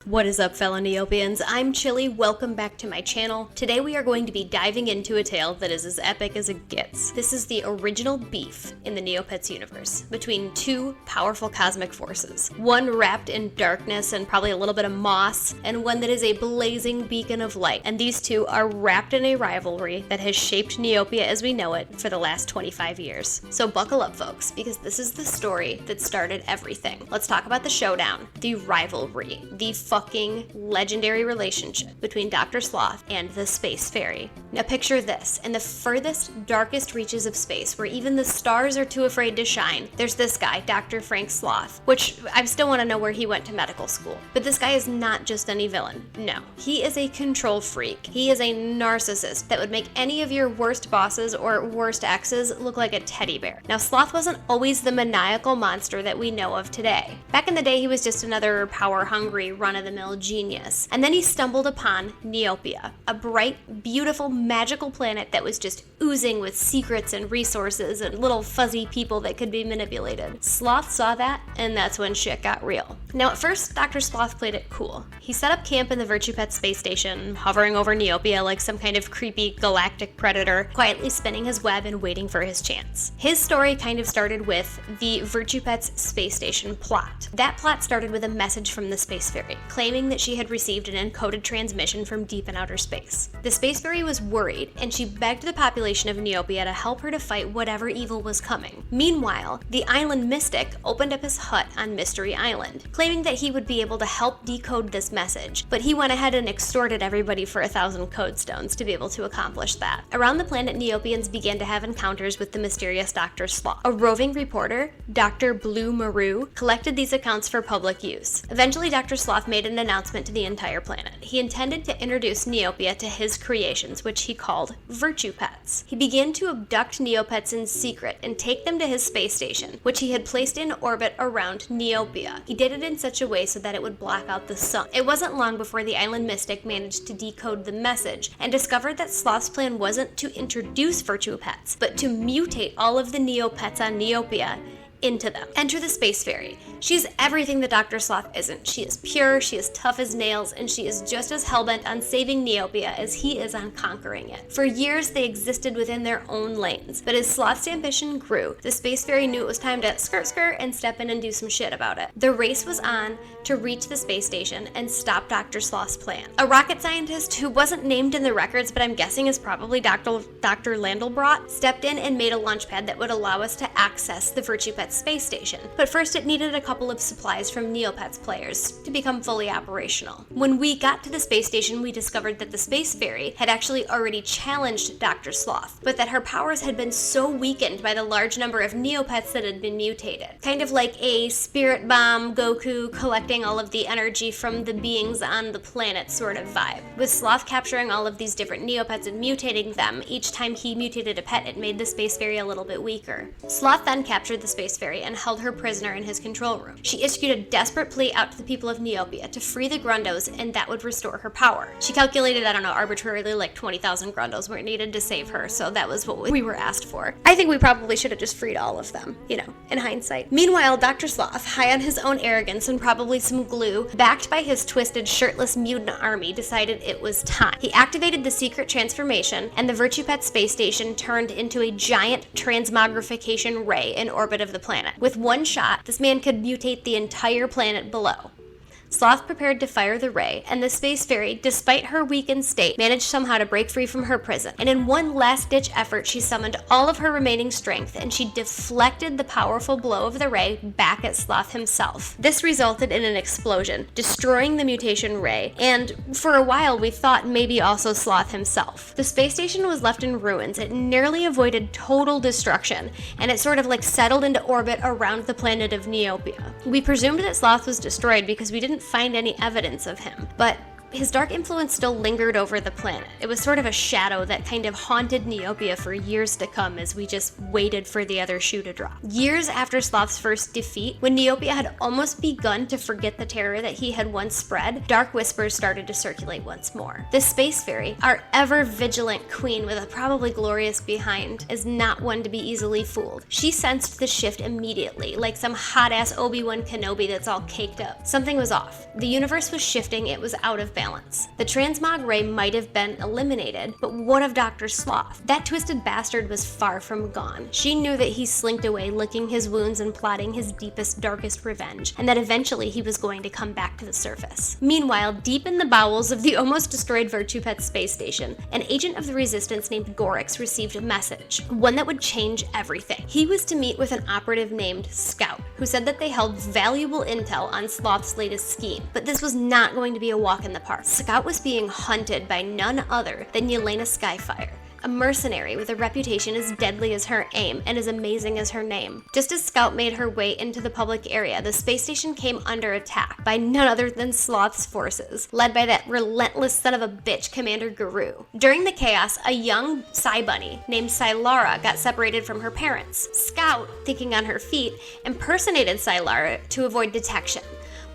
What is up, fellow Neopians? I'm Chili, welcome back to my channel. Today we are going to be diving into a tale that is as epic as it gets. This is the original beef in the Neopets universe between two powerful cosmic forces. One wrapped in darkness and probably a little bit of moss, and one that is a blazing beacon of light. And these two are wrapped in a rivalry that has shaped Neopia as we know it for the last 25 years. So buckle up, folks, because this is the story that started everything. Let's talk about the showdown, the rivalry, the fucking legendary relationship between Dr. Sloth and the Space Faerie. Now picture this, in the furthest, darkest reaches of space, where even the stars are too afraid to shine, there's this guy, Dr. Frank Sloth, which I still want to know where he went to medical school. But this guy is not just any villain. No, he is a control freak. He is a narcissist that would make any of your worst bosses or worst exes look like a teddy bear. Now Sloth wasn't always the maniacal monster that we know of today. Back in the day, he was just another power-hungry, run-of-the-mill genius. And then he stumbled upon Neopia, a bright, beautiful, magical planet that was just oozing with secrets and resources and little fuzzy people that could be manipulated. Sloth saw that, and that's when shit got real. Now at first, Dr. Sloth played it cool. He set up camp in the Virtupet space station, hovering over Neopia like some kind of creepy galactic predator, quietly spinning his web and waiting for his chance. His story kind of started with the Virtupet's space station plot. That plot started with a message from the Space Faerie, claiming that she had received an encoded transmission from deep in outer space. The Space Faerie was worried, and she begged the population of Neopia to help her to fight whatever evil was coming. Meanwhile, the island mystic opened up his hut on Mystery Island, claiming that he would be able to help decode this message, but he went ahead and extorted everybody for 1,000 code stones to be able to accomplish that. Around the planet, Neopians began to have encounters with the mysterious Dr. Sloth. A roving reporter, Dr. Blue Maru, collected these accounts for public use. Eventually, Dr. Sloth made an announcement to the entire planet. He intended to introduce Neopia to his creations, which he called Virtupets. He began to abduct Neopets in secret and take them to his space station, which he had placed in orbit around Neopia. He did it in such a way so that it would block out the sun. It wasn't long before the island mystic managed to decode the message and discovered that Sloth's plan wasn't to introduce Virtupets, but to mutate all of the Neopets on Neopia into them. Enter the Space Faerie. She's everything that Dr. Sloth isn't. She is pure, she is tough as nails, and she is just as hellbent on saving Neopia as he is on conquering it. For years, they existed within their own lanes, but as Sloth's ambition grew, the Space Faerie knew it was time to skirt and step in and do some shit about it. The race was on to reach the space station and stop Dr. Sloth's plan. A rocket scientist who wasn't named in the records, but I'm guessing is probably Dr. Landelbrot, stepped in and made a launch pad that would allow us to access the Virtupet space station. But first, it needed a couple of supplies from Neopets players to become fully operational. When we got to the space station, we discovered that the Space Faerie had actually already challenged Dr. Sloth, but that her powers had been so weakened by the large number of Neopets that had been mutated. Kind of like a spirit bomb Goku collecting all of the energy from the beings on the planet sort of vibe. With Sloth capturing all of these different Neopets and mutating them, each time he mutated a pet, it made the Space Faerie a little bit weaker. Sloth then captured the Space Faerie and held her prisoner in his control room. She issued a desperate plea out to the people of Neopia to free the Grundos, and that would restore her power. She calculated, I don't know, arbitrarily like 20,000 Grundos were needed to save her, so that was what we were asked for. I think we probably should have just freed all of them, you know, in hindsight. Meanwhile, Dr. Sloth, high on his own arrogance and probably some glue, backed by his twisted, shirtless mutant army, decided it was time. He activated the secret transformation, and the Virtupet space station turned into a giant transmogrification ray in orbit of the planet. With one shot, this man could mutate the entire planet below. Sloth prepared to fire the ray, and the Space Faerie, despite her weakened state, managed somehow to break free from her prison. And in one last-ditch effort, she summoned all of her remaining strength, and she deflected the powerful blow of the ray back at Sloth himself. This resulted in an explosion, destroying the mutation ray, and for a while we thought maybe also Sloth himself. The space station was left in ruins. It nearly avoided total destruction, and it sort of like settled into orbit around the planet of Neopia. We presumed that Sloth was destroyed because we didn't find any evidence of him, but his dark influence still lingered over the planet. It was sort of a shadow that kind of haunted Neopia for years to come as we just waited for the other shoe to drop. Years after Sloth's first defeat, when Neopia had almost begun to forget the terror that he had once spread, dark whispers started to circulate once more. The Space Faerie, our ever-vigilant queen with a probably glorious behind, is not one to be easily fooled. She sensed the shift immediately, like some hot-ass Obi-Wan Kenobi that's all caked up. Something was off. The universe was shifting, it was out of balance. The transmog ray might have been eliminated, but what of Dr. Sloth? That twisted bastard was far from gone. She knew that he slinked away, licking his wounds and plotting his deepest, darkest revenge, and that eventually he was going to come back to the surface. Meanwhile, deep in the bowels of the almost destroyed Virtupet space station, an agent of the Resistance named Gorix received a message, one that would change everything. He was to meet with an operative named Scout, who said that they held valuable intel on Sloth's latest scheme, but this was not going to be a walk in the park. Scout was being hunted by none other than Yelena Skyfire, a mercenary with a reputation as deadly as her aim and as amazing as her name. Just as Scout made her way into the public area, the space station came under attack by none other than Sloth's forces, led by that relentless son of a bitch, Commander Guru. During the chaos, a young Psy Bunny named Sylara got separated from her parents. Scout, thinking on her feet, impersonated Sylara to avoid detection,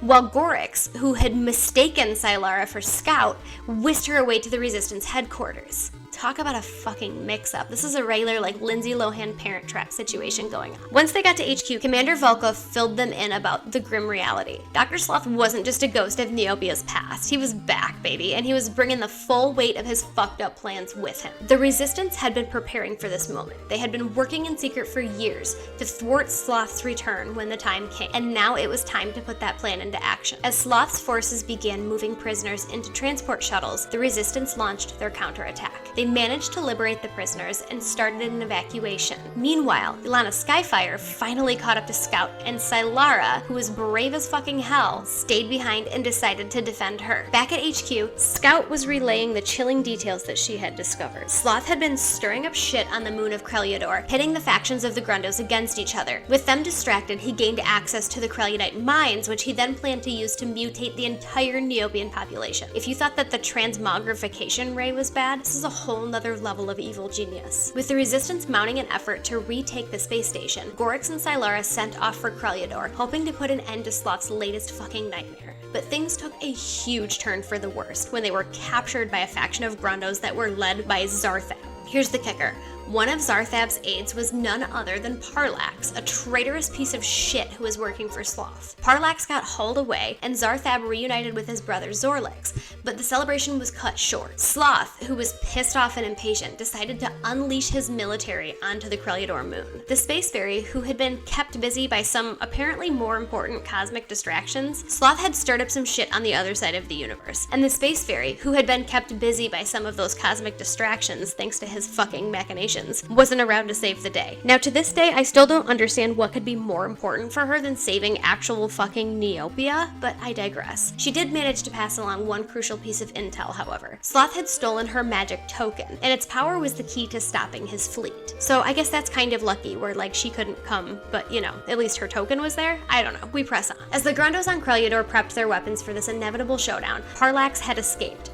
while Gorix, who had mistaken Sylara for Scout, whisked her away to the Resistance headquarters. Talk about a fucking mix-up. This is a regular, like, Lindsay Lohan Parent Trap situation going on. Once they got to HQ, Commander Volkov filled them in about the grim reality. Dr. Sloth wasn't just a ghost of Neopia's past. He was back, baby, and he was bringing the full weight of his fucked up plans with him. The Resistance had been preparing for this moment. They had been working in secret for years to thwart Sloth's return when the time came, and now it was time to put that plan into action. As Sloth's forces began moving prisoners into transport shuttles, the Resistance launched their counterattack. They managed to liberate the prisoners and started an evacuation. Meanwhile, Yelena Skyfire finally caught up to Scout, and Sylara, who was brave as fucking hell, stayed behind and decided to defend her. Back at HQ, Scout was relaying the chilling details that she had discovered. Sloth had been stirring up shit on the moon of Kreliodor, pitting the factions of the Grundos against each other. With them distracted, he gained access to the Krelionite mines, which he then planned to use to mutate the entire Neopian population. If you thought that the transmogrification ray was bad, this is a whole nother level of evil genius. With the Resistance mounting an effort to retake the space station, Gorix and Sylara sent off for Kreliodor, hoping to put an end to Sloth's latest fucking nightmare. But things took a huge turn for the worst when they were captured by a faction of Grundos that were led by Zarthab. Here's the kicker. One of Zarthab's aides was none other than Parlax, a traitorous piece of shit who was working for Sloth. Parlax got hauled away, and Zarthab reunited with his brother Zorlix, but the celebration was cut short. Sloth, who was pissed off and impatient, decided to unleash his military onto the Kreliodor moon. The Space Faerie, who had been kept busy by some apparently more important cosmic distractions, Sloth had stirred up some shit on the other side of the universe, and the Space Faerie, who had been kept busy by some of those cosmic distractions thanks to his fucking machinations, wasn't around to save the day. Now, to this day, I still don't understand what could be more important for her than saving actual fucking Neopia, but I digress. She did manage to pass along one crucial piece of intel, however. Sloth had stolen her magic token, and its power was the key to stopping his fleet. So I guess that's kind of lucky, where, like, she couldn't come, but, you know, at least her token was there? I don't know. We press on. As the Grundos on Kreliodor prepped their weapons for this inevitable showdown, Parlax had escaped.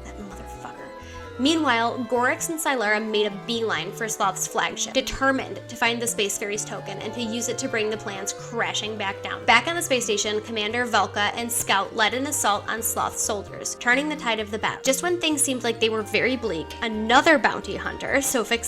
Meanwhile, Gorix and Sylara made a beeline for Sloth's flagship, determined to find the Space Faerie's token and to use it to bring the plans crashing back down. Back on the space station, Commander Velka and Scout led an assault on Sloth's soldiers, turning the tide of the battle. Just when things seemed like they were very bleak, another bounty hunter, Sofix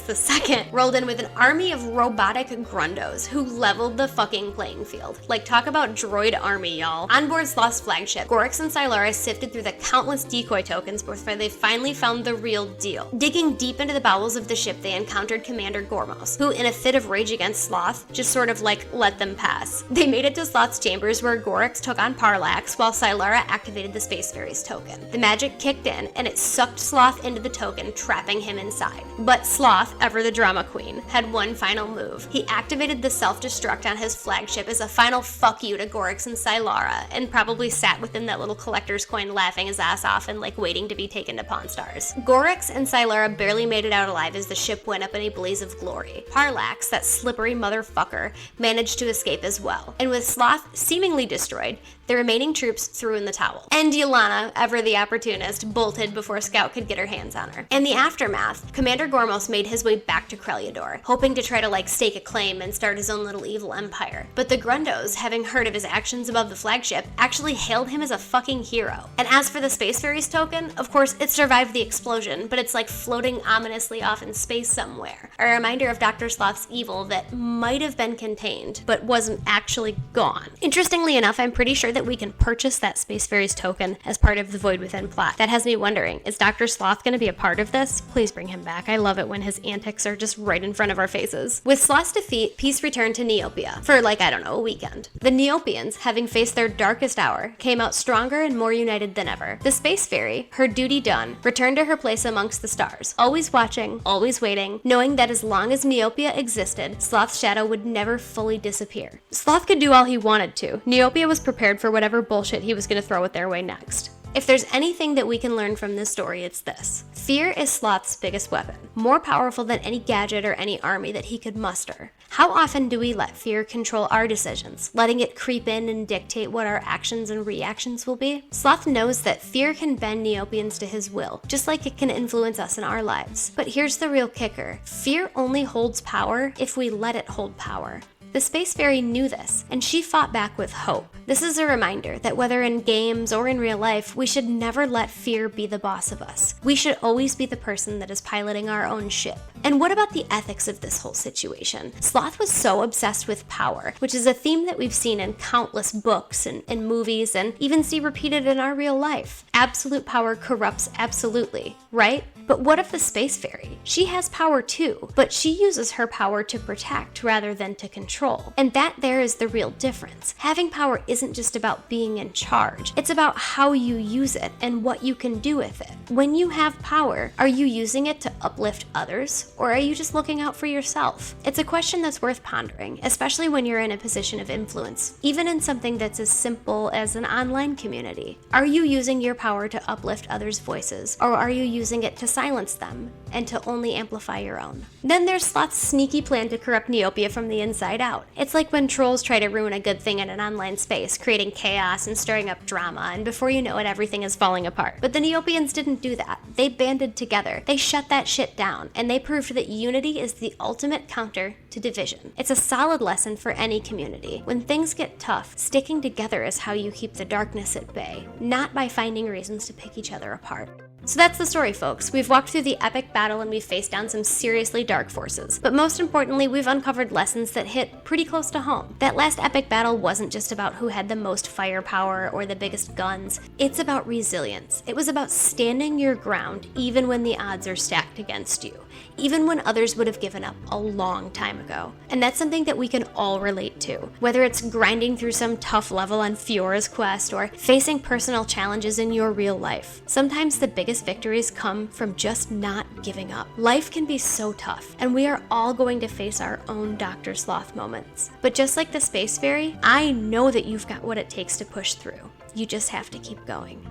II, rolled in with an army of robotic Grundos who leveled the fucking playing field. Like, talk about droid army, y'all. On board Sloth's flagship, Gorix and Sylara sifted through the countless decoy tokens before they finally found the real deal. Digging deep into the bowels of the ship, they encountered Commander Gormos, who, in a fit of rage against Sloth, just sort of like let them pass. They made it to Sloth's chambers, where Gorix took on Parlax, while Sylara activated the Space Faerie's token. The magic kicked in, and it sucked Sloth into the token, trapping him inside. But Sloth, ever the drama queen, had one final move. He activated the self-destruct on his flagship as a final fuck you to Gorix and Sylara, and probably sat within that little collector's coin laughing his ass off and like waiting to be taken to Pawn Stars. Gorix and Sylara barely made it out alive as the ship went up in a blaze of glory. Parlax, that slippery motherfucker, managed to escape as well. And with Sloth seemingly destroyed, the remaining troops threw in the towel. And Yelena, ever the opportunist, bolted before Scout could get her hands on her. In the aftermath, Commander Gormos made his way back to Kreliodor, hoping to try to stake a claim and start his own little evil empire. But the Grundos, having heard of his actions above the flagship, actually hailed him as a fucking hero. And as for the Space Faeries token, of course it survived the explosion, but it's floating ominously off in space somewhere. A reminder of Dr. Sloth's evil that might have been contained, but wasn't actually gone. Interestingly enough, I'm pretty sure that we can purchase that Space Faeries token as part of the Void Within plot. That has me wondering, is Dr. Sloth going to be a part of this? Please bring him back. I love it when his antics are just right in front of our faces. With Sloth's defeat, peace returned to Neopia for a weekend. The Neopians, having faced their darkest hour, came out stronger and more united than ever. The Space Faerie, her duty done, returned to her place amongst the stars, always watching, always waiting, knowing that as long as Neopia existed, Sloth's shadow would never fully disappear. Sloth could do all he wanted to. Neopia was prepared for whatever bullshit he was going to throw it their way next. If there's anything that we can learn from this story, it's this. Fear is Sloth's biggest weapon, more powerful than any gadget or any army that he could muster. How often do we let fear control our decisions, letting it creep in and dictate what our actions and reactions will be? Sloth knows that fear can bend Neopians to his will, just like it can influence us in our lives. But here's the real kicker. Fear only holds power if we let it hold power. The Space Faerie knew this, and she fought back with hope. This is a reminder that whether in games or in real life, we should never let fear be the boss of us. We should always be the person that is piloting our own ship. And what about the ethics of this whole situation? Sloth was so obsessed with power, which is a theme that we've seen in countless books and movies, and even see repeated in our real life. Absolute power corrupts absolutely, right? But what of the Space Faerie? She has power too, but she uses her power to protect rather than to control. And that there is the real difference. Having power isn't just about being in charge. It's about how you use it and what you can do with it. When you have power, are you using it to uplift others, or are you just looking out for yourself? It's a question that's worth pondering, especially when you're in a position of influence, even in something that's as simple as an online community. Are you using your power to uplift others' voices, or are you using it to silence them and to only amplify your own? Then there's Sloth's sneaky plan to corrupt Neopia from the inside out. It's like when trolls try to ruin a good thing in an online space, creating chaos and stirring up drama, and before you know it, everything is falling apart. But the Neopians didn't do that. They banded together. They shut that shit down, and they proved that unity is the ultimate counter to division. It's a solid lesson for any community. When things get tough, sticking together is how you keep the darkness at bay, not by finding reasons to pick each other apart. So that's the story, folks. We've walked through the epic battle and we've faced down some seriously dark forces. But most importantly, we've uncovered lessons that hit pretty close to home. That last epic battle wasn't just about who had the most firepower or the biggest guns. It's about resilience. It was about standing your ground even when the odds are stacked against you, even when others would have given up a long time ago. And that's something that we can all relate to. Whether it's grinding through some tough level on Fiora's quest or facing personal challenges in your real life. Sometimes the biggest victories come from just not giving up. Life can be so tough, and we are all going to face our own Dr. Sloth moments. But just like the Space Faerie, I know that you've got what it takes to push through. You just have to keep going.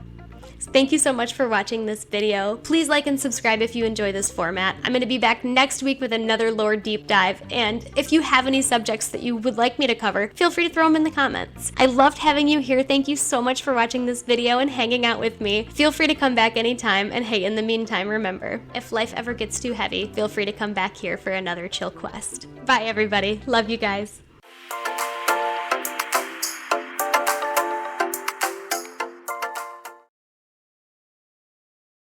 Thank you so much for watching this video. Please like and subscribe if you enjoy this format. I'm going to be back next week with another lore deep dive, and if you have any subjects that you would like me to cover, feel free to throw them in the comments. I loved having you here. Thank you so much for watching this video and hanging out with me. Feel free to come back anytime, and hey, in the meantime, remember, if life ever gets too heavy, feel free to come back here for another chill quest. Bye everybody. Love you guys.